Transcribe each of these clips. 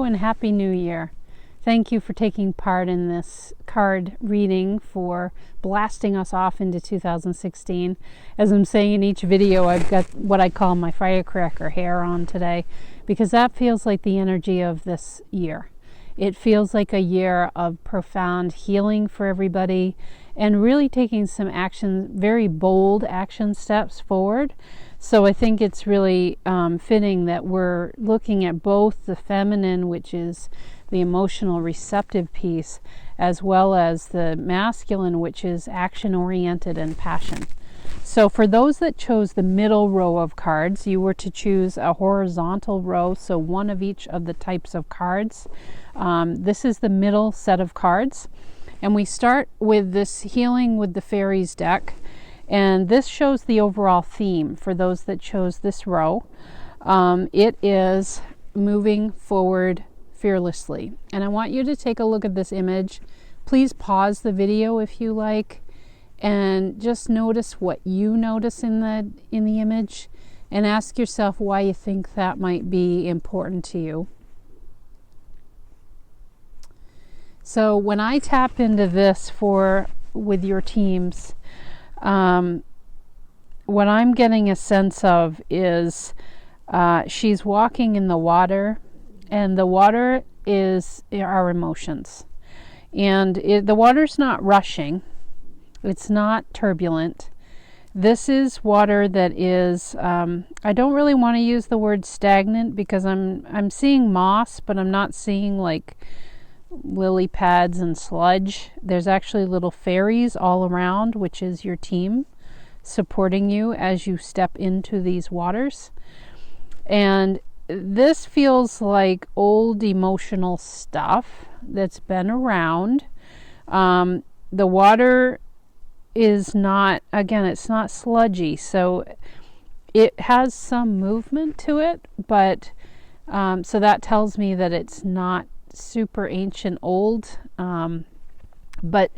and Happy New Year. Thank you for taking part in this card reading for blasting us off into 2016. As I'm saying in each video, I've got what I call my firecracker hair on today because that feels like the energy of this year. It feels like a year of profound healing for everybody and really taking some action, very bold action steps forward. So I think it's really fitting that we're looking at both the feminine, which is the emotional receptive piece, as well as the masculine, which is action-oriented and passion. So for those that chose the middle row of cards, you were to choose a horizontal row, so one of each of the types of cards. This is the middle set of cards. And we start with this Healing with the Fairies deck. And this shows the overall theme for those that chose this row. It is moving forward fearlessly. And I want you to take a look at this image. Please pause the video if you like and just notice what you notice in the image and ask yourself why you think that might be important to you. So when I tap into this with your teams, what I'm getting a sense of is she's walking in the water, and the water is our emotions. And the water's not rushing. It's not turbulent. This is water that is, I don't really want to use the word stagnant because I'm seeing moss, but I'm not seeing like lily pads and sludge. There's actually little fairies all around, which is your team supporting you as you step into these waters. And this feels like old emotional stuff that's been around. The water is not, again, it's not sludgy, so it has some movement to it, but so that tells me that it's not super ancient old, but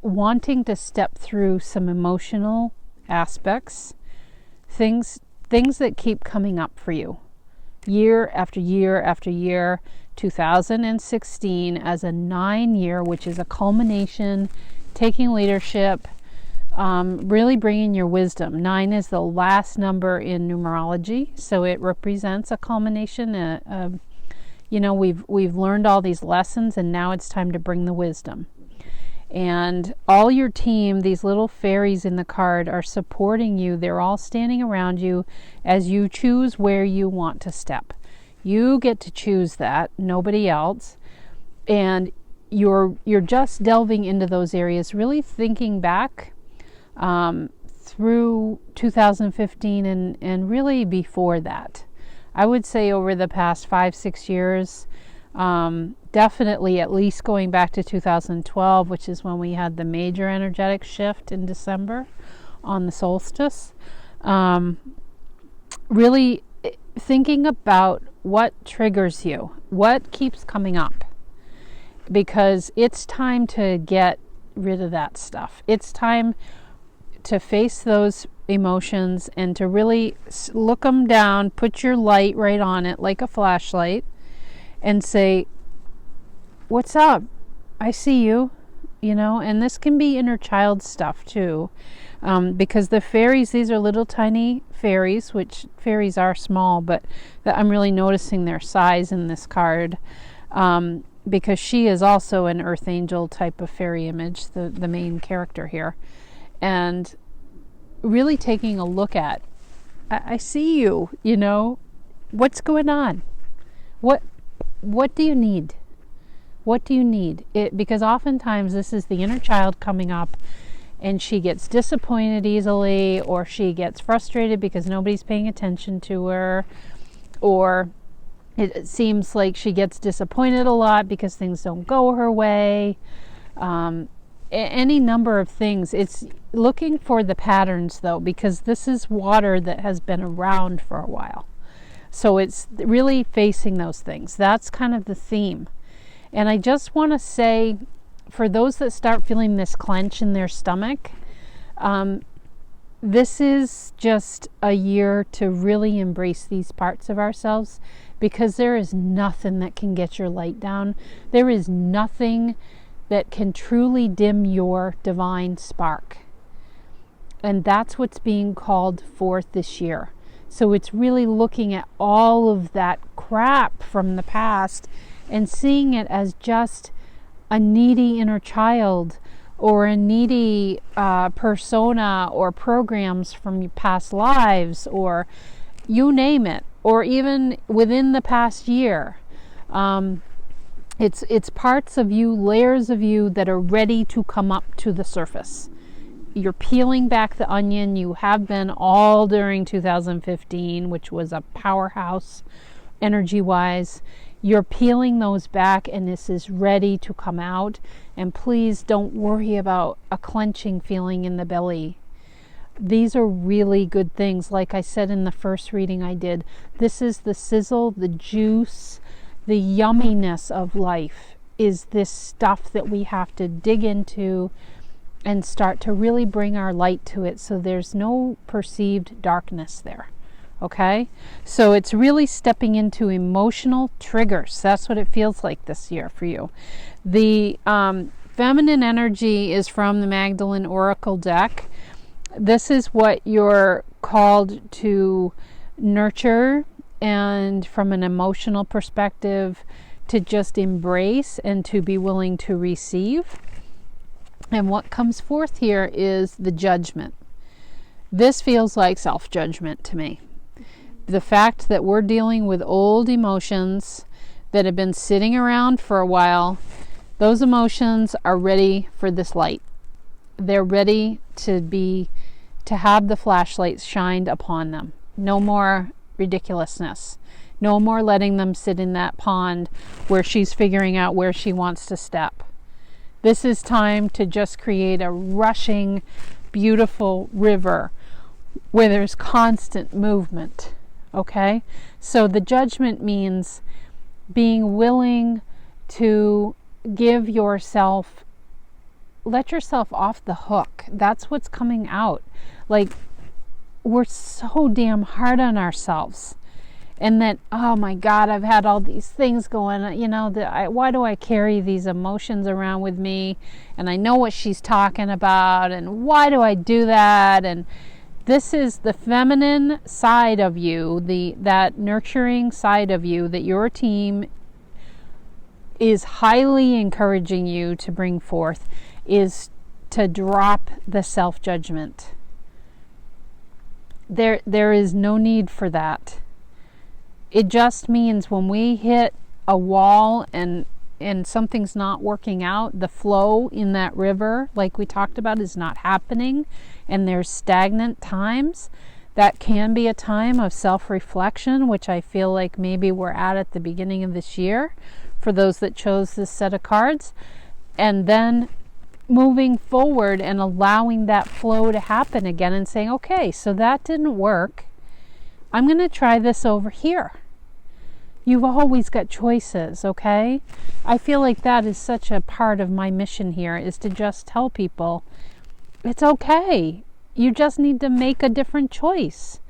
wanting to step through some emotional aspects, things that keep coming up for you year after year after year. 2016 as a 9-year, which is a culmination, taking leadership, really bringing your wisdom. 9 is the last number in numerology, so it represents a culmination. You know, we've learned all these lessons, and now it's time to bring the wisdom. And all your team, these little fairies in the card, are supporting you. They're all standing around you as you choose where you want to step. You get to choose that, nobody else. And you're just delving into those areas, really thinking back through 2015 and really before that. I would say over the past 5-6 years, definitely at least going back to 2012, which is when we had the major energetic shift in December on the solstice. Really thinking about what triggers you, what keeps coming up, because it's time to get rid of that stuff. It's time to face those emotions and to really look them down, put your light right on it like a flashlight and say, what's up? I see you, you know. And this can be inner child stuff too, because the fairies, these are little tiny fairies, which fairies are small, but I'm really noticing their size in this card, because she is also an earth angel type of fairy image, the main character here. And really taking a look at, I see you, you know, what's going on? What do you need? What do you need? Because oftentimes this is the inner child coming up, and she gets disappointed easily, or she gets frustrated because nobody's paying attention to her, or it seems like she gets disappointed a lot because things don't go her way. Any number of things. It's looking for the patterns though, because this is water that has been around for a while. So it's really facing those things. That's kind of the theme. And I just want to say, for those that start feeling this clench in their stomach, this is just a year to really embrace these parts of ourselves, because there is nothing that can get your light down. There is nothing that can truly dim your divine spark. And that's what's being called forth this year. So it's really looking at all of that crap from the past and seeing it as just a needy inner child, or a needy persona, or programs from your past lives, or you name it, or even within the past year. It's parts of you, layers of you that are ready to come up to the surface. You're peeling back the onion. You have been all during 2015, which was a powerhouse energy-wise. You're peeling those back, and this is ready to come out. And please don't worry about a clenching feeling in the belly. These are really good things. Like I said in the first reading I did, this is the sizzle, the juice, the yumminess of life is this stuff that we have to dig into and start to really bring our light to it, so there's no perceived darkness there. Okay, so it's really stepping into emotional triggers. That's what it feels like this year for you. The feminine energy is from the Magdalene Oracle deck. This is what you're called to nurture, and from an emotional perspective, to just embrace and to be willing to receive. And what comes forth here is the judgment. This feels like self-judgment to me. The fact that we're dealing with old emotions that have been sitting around for a while, those emotions are ready for this light. They're ready to have the flashlights shined upon them. No more ridiculousness. No more letting them sit in that pond where she's figuring out where she wants to step. This is time to just create a rushing, beautiful river where there's constant movement. Okay? So the judgment means being willing to give yourself, let yourself off the hook. That's what's coming out. Like, we're so damn hard on ourselves. And that, oh my God, I've had all these things going, why do I carry these emotions around with me? And I know what she's talking about, and why do I do that? And this is the feminine side of you, that nurturing side of you that your team is highly encouraging you to bring forth, is to drop the self-judgment. There is no need for that. It just means when we hit a wall and something's not working out, the flow in that river, like we talked about, is not happening, and there's stagnant times, that can be a time of self-reflection, which I feel like maybe we're at the beginning of this year for those that chose this set of cards. And then moving forward and allowing that flow to happen again and saying, okay, so that didn't work. I'm going to try this over here. You've always got choices, okay? I feel like that is such a part of my mission here, is to just tell people, it's okay. You just need to make a different choice.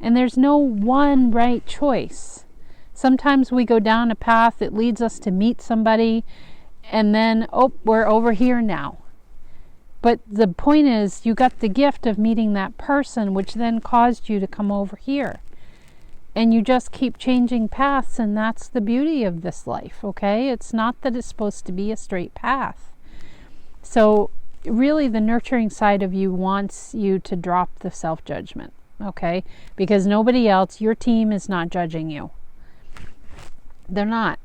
And there's no one right choice. Sometimes we go down a path that leads us to meet somebody, and then, we're over here now. But the point is, you got the gift of meeting that person, which then caused you to come over here. And you just keep changing paths, and that's the beauty of this life, okay? It's not that it's supposed to be a straight path. So really the nurturing side of you wants you to drop the self-judgment, okay? Because nobody else, your team is not judging you. They're not.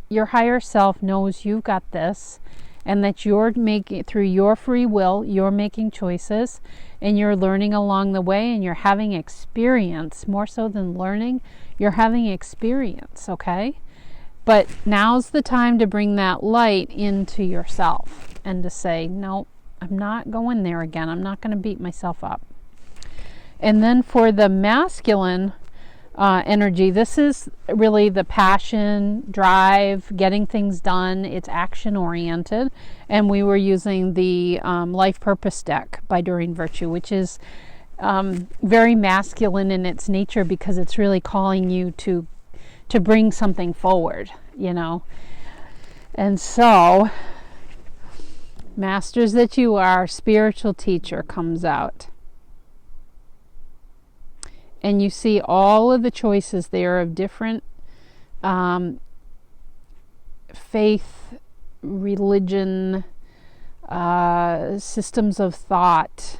Your higher self knows you've got this, and that you're making, through your free will, you're making choices, and you're learning along the way, and you're having experience. More so than learning, you're having experience, okay? But now's the time to bring that light into yourself and to say, no, I'm not going there again. I'm not going to beat myself up. And then for the masculine energy, this is really the passion, drive, getting things done. It's action oriented, and we were using the Life Purpose deck by Doreen Virtue, which is very masculine in its nature, because it's really calling you to bring something forward, And so, masters that you are, spiritual teacher comes out. And you see all of the choices there of different faith, religion, systems of thought,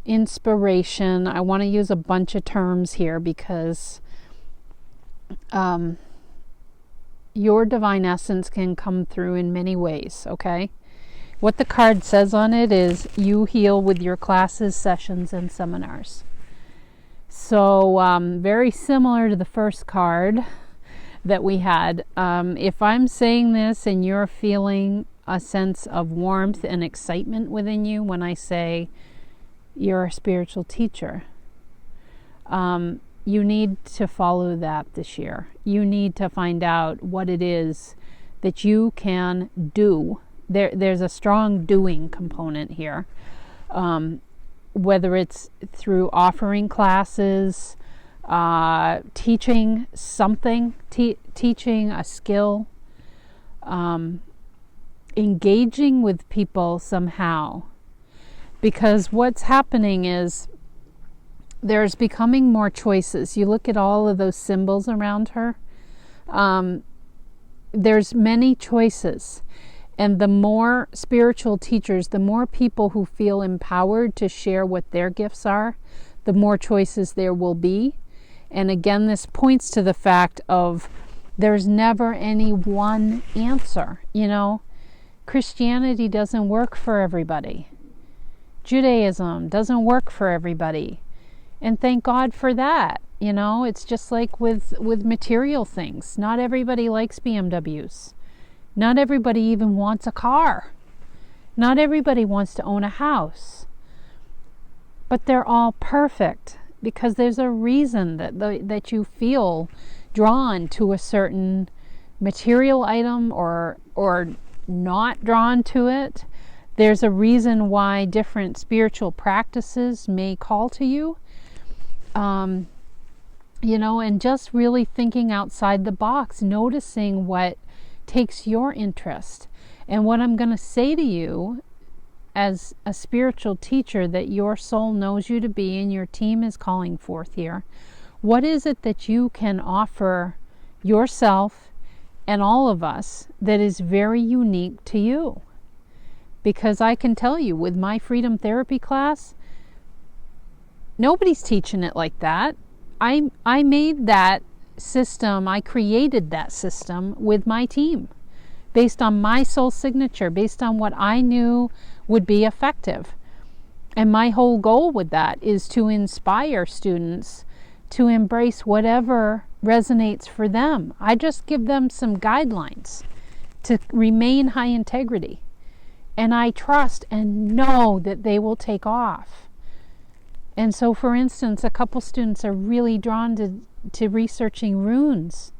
inspiration. I want to use a bunch of terms here because your divine essence can come through in many ways, okay? What the card says on it is you heal with your classes, sessions, and seminars. So very similar to the first card that we had. If I'm saying this and you're feeling a sense of warmth and excitement within you when I say you're a spiritual teacher, you need to follow that this year. You need to find out what it is that you can do. There's a strong doing component here. Whether it's through offering classes, teaching something, teaching a skill, engaging with people somehow. Because what's happening is there's becoming more choices. You look at all of those symbols around her. There's many choices. And the more spiritual teachers, the more people who feel empowered to share what their gifts are, the more choices there will be. And again, this points to the fact of there's never any one answer. Christianity doesn't work for everybody. Judaism doesn't work for everybody. And thank God for that. It's just like with material things. Not everybody likes BMWs. Not everybody even wants a car. Not everybody wants to own a house. But they're all perfect because there's a reason that you feel drawn to a certain material item or not drawn to it. There's a reason why different spiritual practices may call to you. And just really thinking outside the box, noticing what takes your interest. And what I'm going to say to you as a spiritual teacher that your soul knows you to be and your team is calling forth here, what is it that you can offer yourself and all of us that is very unique to you? Because I can tell you, with my freedom therapy class, nobody's teaching it like that. I made that system, I created that system with my team based on my soul signature, based on what I knew would be effective. And my whole goal with that is to inspire students to embrace whatever resonates for them. I just give them some guidelines to remain high integrity. And I trust and know that they will take off. And so, for instance, a couple students are really drawn to researching runes.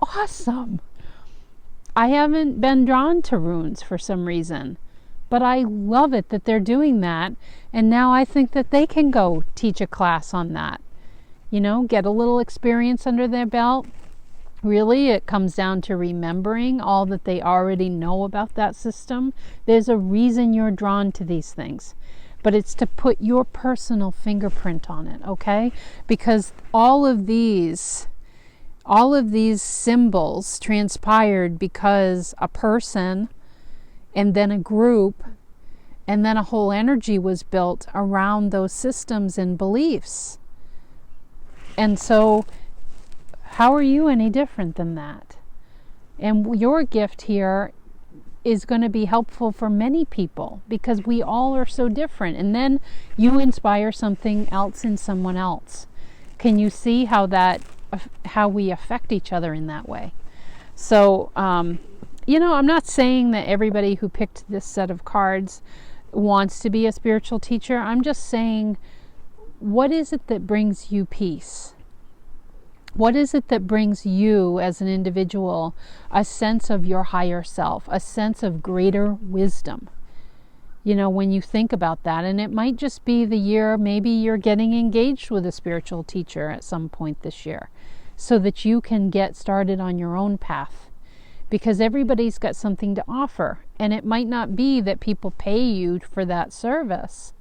Awesome! I haven't been drawn to runes for some reason, but I love it that they're doing that. And now I think that they can go teach a class on that. Get a little experience under their belt. Really, it comes down to remembering all that they already know about that system. There's a reason you're drawn to these things. But it's to put your personal fingerprint on it, okay? Because all of these symbols transpired because a person and then a group and then a whole energy was built around those systems and beliefs. And so how are you any different than that? And your gift here is going to be helpful for many people because we all are so different. And then you inspire something else in someone else. Can you see how we affect each other in that way? So, I'm not saying that everybody who picked this set of cards wants to be a spiritual teacher. I'm just saying, what is it that brings you peace? What is it that brings you as an individual a sense of your higher self, a sense of greater wisdom? when you think about that. And it might just be the year, maybe you're getting engaged with a spiritual teacher at some point this year, so that you can get started on your own path. Because everybody's got something to offer. And it might not be that people pay you for that service.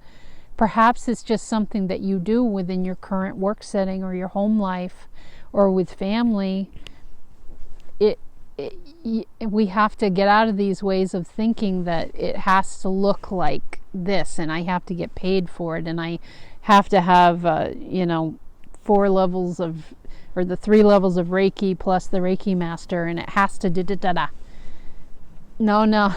Perhaps it's just something that you do within your current work setting or your home life or with family. We have to get out of these ways of thinking that it has to look like this, and I have to get paid for it, and I have to have 4 levels of, or the 3 levels of Reiki plus the Reiki master, and it has to da-da-da-da. No.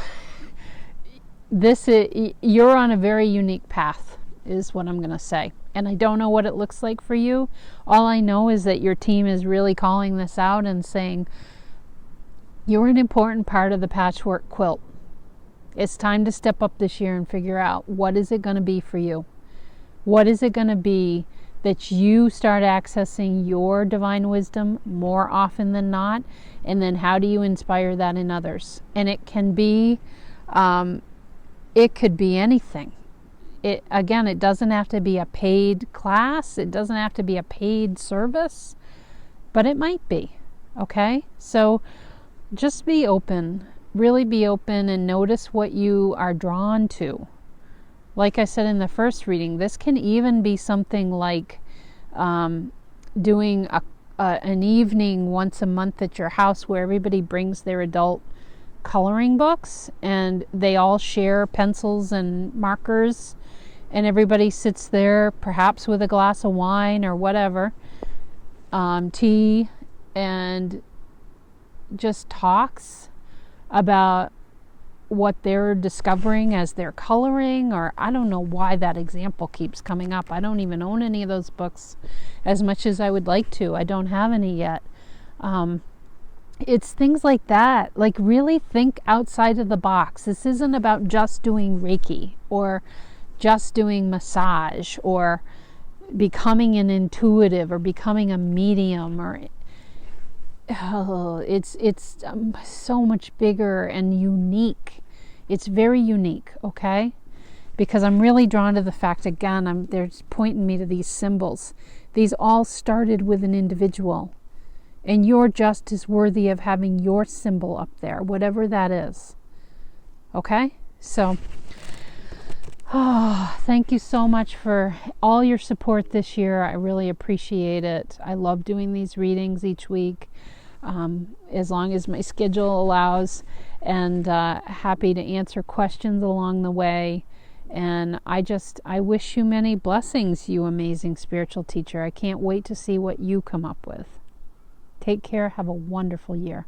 You're on a very unique path, is what I'm going to say. And I don't know what it looks like for you. All I know is that your team is really calling this out and saying, you're an important part of the patchwork quilt. It's time to step up this year and figure out, what is it going to be for you? What is it going to be that you start accessing your divine wisdom more often than not? And then how do you inspire that in others? And it can be, it could be anything. It doesn't have to be a paid class. It doesn't have to be a paid service, but it might be. Okay? So just be open, really be open, and notice what you are drawn to. Like I said in the first reading, this can even be something like doing an evening once a month at your house where everybody brings their adult coloring books and they all share pencils and markers, and everybody sits there perhaps with a glass of wine or whatever, tea, and just talks about what they're discovering as they're coloring. Or I don't know why that example keeps coming up. I don't even own any of those books, as much as I would like to. I don't have any yet. It's things like that. Like, really think outside of the box. This isn't about just doing Reiki or just doing massage or becoming an intuitive or becoming a medium, or it's so much bigger and unique. It's very unique, okay? Because I'm really drawn to the fact, again, they're pointing me to these symbols. These all started with an individual, and you're just as worthy of having your symbol up there, whatever that is. Okay? So, thank you so much for all your support this year. I really appreciate it. I love doing these readings each week, as long as my schedule allows, and happy to answer questions along the way. And I wish you many blessings, you amazing spiritual teacher. I can't wait to see what you come up with. Take care. Have a wonderful year.